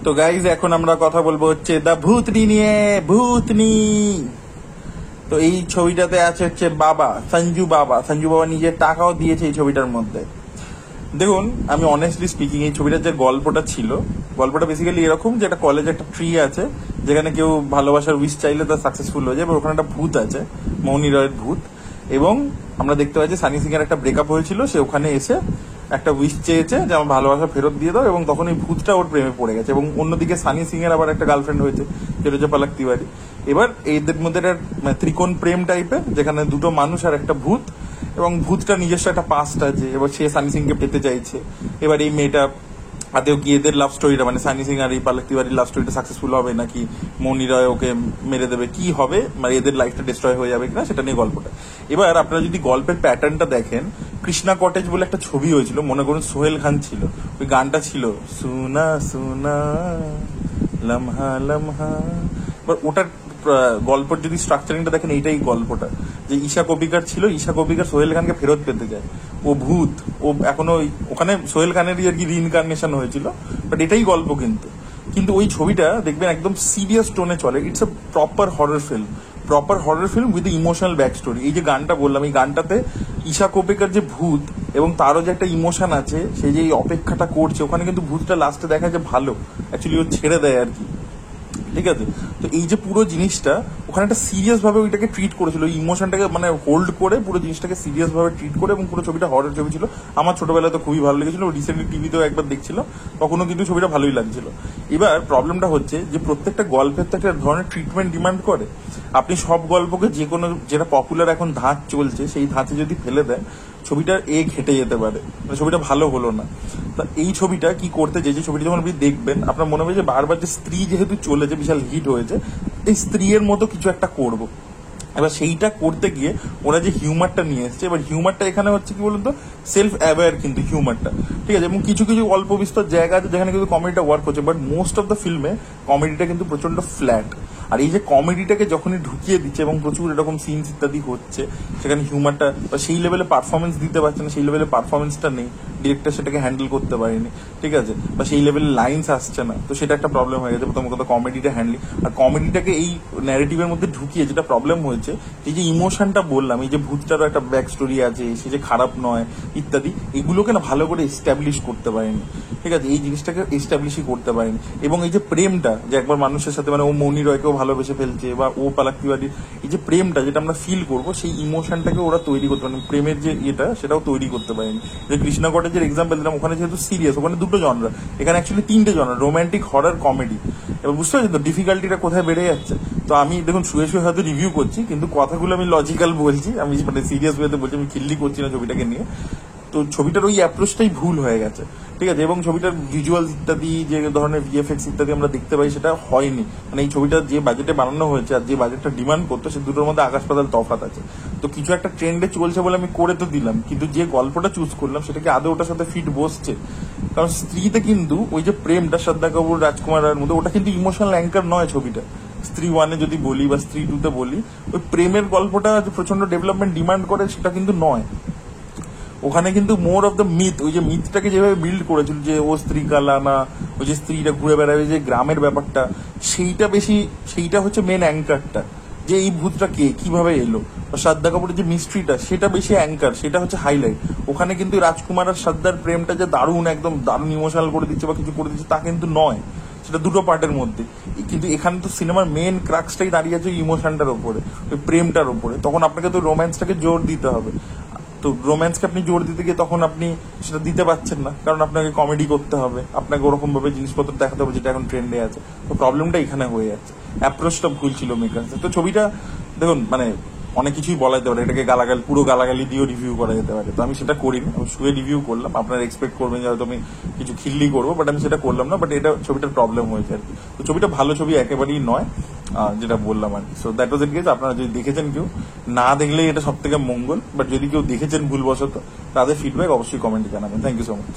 তো গাইজ এখন আমরা কথা বলবো হচ্ছে দা ভূতনি নিয়ে। ভূতনি, তো এই ছবিটাতে আছে হচ্ছে সঞ্জু বাবা নিজের টাকাও দিয়েছে এই ছবিটার মধ্যে। দেখুন, আমি অনেস্টলি স্পিকিং, এই ছবিটার যে গল্পটা ছিল, গল্পটা বেসিক্যালি এরকম যে একটা কলেজে একটা ট্রি আছে, যেখানে কেউ ভালোবাসার উইশ চাইলে তার সাকসেসফুল হয়ে যায়, এবার ওখানে একটা ভূত আছে, মৌনি রয়ের ভূত। এবং আমরা দেখতে পাচ্ছি সানি সিং এর একটা ব্রেকআপ হয়েছিল, সে ওখানে এসে একটা উইশ চেয়েছে যে আমার ভালোবাসা ফেরত দিয়ে দাও, এবং তখন এই ভূতটা ওর প্রেমে পড়ে গেছে। এবং অন্যদিকে সানি সিং এর আবার একটা গার্লফ্রেন্ড হয়েছে, যেটা হচ্ছে পালাক তিওয়ারি। এবার এদের মধ্যে একটা ত্রিকোণ প্রেম টাইপের, যেখানে দুটো মানুষ আর একটা ভূত, এবং ভূতটা নিজস্ব একটা পাস্ট আছে, এবার সে সানি সিং কে পেতে চাইছে। এবার এই মেয়েটা আদেও কি এদের লাভ স্টোরিটা, মানে সানি সিং আর এই পালাক তিওয়ারির লাভ স্টোরিটা সাকসেসফুল হবে, নাকি মৌনি রয় ওকে মেরে দেবে, কি হবে, মানে এদের লাইফটা ডিস্ট্রয় হয়ে যাবে কিনা, সেটা নিয়ে গল্পটা। এবার আপনারা যদি গল্পের প্যাটার্নটা দেখেন, কৃষ্ণা কটেজ বলে একটা ছবি হয়েছিল, মনে করুন সোহেল খান ছিল, ওই গানটা ছিল সুনা সুনা লমহা লমহা। এবার ওটার গল্পের যদি স্ট্রাকচারিংটা দেখেন, এইটাই গল্পটা, যে ঈশা কবিকার ছিল, ঈশা কবিকার সোহেল খানকে ফেরত পেতে যায়, ও ভূত, ও এখনো ওখানে সোহেল খানেরই আর কি রিইনকার্নেশন হয়েছিল, বাট এটাই গল্প। কিন্তু ওই ছবিটা দেখবেন একদম সিরিয়াস টোনে চলে। It's a proper horror film with emotional back story. এই যে গানটা বললাম, এই গানটাতে ঈশা কোপেকার যে ভূত, এবং তারও যে একটা ইমোশন আছে, সে যে এই অপেক্ষাটা করছে, ওখানে কিন্তু ভূতটা লাস্টে দেখা যায় ভালো, অ্যাকচুয়ালি ও ছেড়ে দেয় আর কি, ঠিক আছে। তো এই যে পুরো জিনিসটা ওখানে একটা সিরিয়াস ভাবে ওইটাকে ট্রিট করেছিল, ইমোশনটাকে মানে হোল্ড করে পুরো জিনিসটাকে সিরিয়াস ভাবে ট্রিট করে, এবং পুরো ছবিটা হরর ছবি ছিল। আমার ছোটবেলায় তো খুবই ভালো লেগেছিল, রিসেন্টলি টিভিতেও একবার দেখছিলাম, তখনও কিন্তু ছবিটা ভালোই লাগছিল। এবার প্রবলেমটা হচ্ছে যে প্রত্যেকটা গল্পের তো একটা ধরনের ট্রিটমেন্ট ডিমান্ড করে। আপনি সব গল্পকে যে কোনো, যেটা পপুলার এখন ধাঁচ চলছে, সেই ধাঁচে যদি ফেলে দেন, ছবিটার ঘেটে যেতে পারে, মানে ছবিটা ভালো হলো না। তা এই ছবিটা কি করতে যে ছবিটা যখন আপনি দেখবেন, আপনার মনে হবে যে বারবার যে স্ত্রী যেহেতু চলেছে, বিশাল হিট হয়েছে, এই স্ত্রীর মতো কিছু একটা করব। এবার সেইটা করতে গিয়ে ওরা যে হিউমারটা নিয়ে এসছে, এবার হিউমারটা এখানে হচ্ছে কি বলুন তো, সেলফ অ্যাওয়্যার কিন্তু হিউমারটা, ঠিক আছে। এবং কিছু কিছু অল্প বিস্তর জায়গা আছে যেখানে কিন্তু কমেডিটা ওয়ার্ক হচ্ছে, বাট মোস্ট অফ দ্য ফিল্মে কমেডিটা কিন্তু প্রচন্ড ফ্ল্যাট। আর এই যে কমেডিটাকে যখনই ঢুকিয়ে দিচ্ছে এবং প্রচুর এরকম সিনস ইত্যাদি হচ্ছে, সেখানে হিউমারটা বা সেই লেভেলে পারফরমেন্স দিতে পারছে না, সেই লেভেলে পারফরমেন্সটা নেই, ডিরেক্টর সেটাকে হ্যান্ডেল করতে পারেনি, ঠিক আছে, বা সেই লেভেলে লাইন্স আসছে না, তো সেটা একটা প্রবলেম হয়ে গেছে। প্রথম কথা কমেডিটা হ্যান্ডেল, আর কমেডিটাকে এই ন্যারেটিভের মধ্যে ঢুকিয়ে যেটা প্রবলেম হয়েছে, এই যে ইমোশনটা বললাম, এই যে ভূতটারও একটা ব্যাক স্টোরি আছে, সে যে খারাপ নয় ইত্যাদি, এগুলোকে না ভালো করে এস্টাবলিশ করতে পারেনি, ঠিক আছে, এই জিনিসটাকে এস্টাবলিশই করতে পারেনি। এবং এই যে প্রেমটা, যে একবার মানুষের সাথে, মানে ও মৌনি রয়কেও ভালোবেসে ফেলছে, বা ও পালাক তিওয়ারির এই যে প্রেমটা যেটা আমরা ফিল করবো, সেই ইমোশনটাকে ওরা তৈরি করতে পারেনি, প্রেমের যে ইয়েটা সেটাও তৈরি করতে পারেনি। যে কৃষ্ণা কটেজের এক্সাম্পল দিলাম, ওখানে যেহেতু সিরিয়াস, ওখানে দুটো জনরা, এখানে অ্যাকচুয়ালি তিনটে জনরা, রোমান্টিক, হরর, কমেডি। এবার বুঝতে পারছেন তো ডিফিকাল্টিটা কোথায় বেড়ে যাচ্ছে। তো আমি দেখুন শুয়ে শুয়ে হয়তো রিভিউ করছি, কিন্তু কথাগুলো আমি লজিক্যাল বলছি, আমি মানে সিরিয়াস ওয়েতে বলছি, আমি খিল্লি করছি না ছবিটাকে নিয়ে। তো ছবিটার ওই অ্যাপ্রোচটাই ভুল হয়ে গেছে, ঠিক আছে। এবং ছবিটার ভিজুয়ালস ইত্যাদি, যে ধরনের ভিএফএক্স ইত্যাদি আমরা দেখতে পাই, সেটা হয়নি। মানে এই ছবিটা যে বাজেটে বানানো হয়েছে আর যে বাজেটটা ডিমান্ড করতো, সে দুটোর মধ্যে আকাশ পাতাল তফাৎ আছে। তো কিছু একটা ট্রেন্ডে চলছে বলে আমি করে তো দিলাম, কিন্তু যে গল্পটা চুজ করলাম সেটাকে আদৌ ওটার সাথে ফিট বসছে? কারণ স্ত্রীতে কিন্তু ওই যে প্রেমটা শ্রদ্ধা কাপুর রাজকুমারের মধ্যে, ওটা কিন্তু ইমোশনাল অ্যাঙ্কার নয় ছবিটা। স্ত্রী ওয়ানে যদি বলি বা স্ত্রী টুতে বলি, ওই প্রেমের গল্পটা যে প্রচন্ড ডেভেলপমেন্ট ডিমান্ড করে, সেটা কিন্তু নয়। ওখানে কিন্তু মোর অফ দ্য মিথ, ওই যে মিথটাকে যেভাবে বিল্ড করেছিল, যে ও স্ত্রী কালা না, ওই যে স্ত্রীটা ঘুরে বেড়াবে, যে গ্রামের ব্যাপারটা, সেইটা বেশি, সেইটা হচ্ছে মেন অ্যাঙ্কারটা, যে এই ভূতটা কে, কিভাবে এলো, বা শ্রদ্ধা কাপুরের যে মিস্ট্রিটা, সেটা বেশি অ্যাঙ্কার, সেটা হচ্ছে হাইলাইট। ওখানে কিন্তু রাজকুমার আর শ্রদ্ধার প্রেমটা যে দারুণ, একদম দারুণ ইমোশনাল করে দিচ্ছে বা কিছু করে দিচ্ছে, তা কিন্তু নয়, সেটা দুটো পার্টের মধ্যে। কিন্তু এখানে তো সিনেমার মেন ক্রাক্সটাই দাঁড়িয়ে আছে ইমোশনটার ওপরে, ওই প্রেমটার ওপরে। তখন আপনাকে তো রোম্যান্সটাকে জোর দিতে হবে। তো রোম্যান্সকে আপনি জোর দিতে গিয়ে তখন আপনি সেটা দিতে পারছেন না, কারণ আপনাকে কমেডি করতে হবে, আপনাকে ওরকম ভাবে জিনিসপত্র দেখাতে হবে যেটা এখন ট্রেন্ডে আছে। তো প্রবলেমটা এখানে হয়ে যাচ্ছে, অ্যাপ্রোচটা ভুল ছিল মেকার্সের। তো ছবিটা দেখুন, মানে অনেক কিছুই বলা যেতে পারে, এটাকে পুরো গালাগালি দিয়েও রিভিউ করা যেতে পারে, তো আমি সেটা করিনি, আমি শুয়ে রিভিউ করলাম। আপনারা এক্সপেক্ট করবেন যে হয়তো আমি কিছু খিল্লি করবো, বাট আমি সেটা করলাম না। বাট এটা ছবিটার প্রবলেম হয়েছে আর কি। তো ছবিটা ভালো ছবি একেবারেই নয়, যেটা বললাম আর কি। So that was it guys. আপনারা যদি দেখেছেন, কেউ না দেখলে এটা সব থেকে মঙ্গল, বাট যদি কেউ দেখেছেন ভুলবশত, তাদের ফিডব্যাক অবশ্যই কমেন্টে জানাবেন। Thank you so much.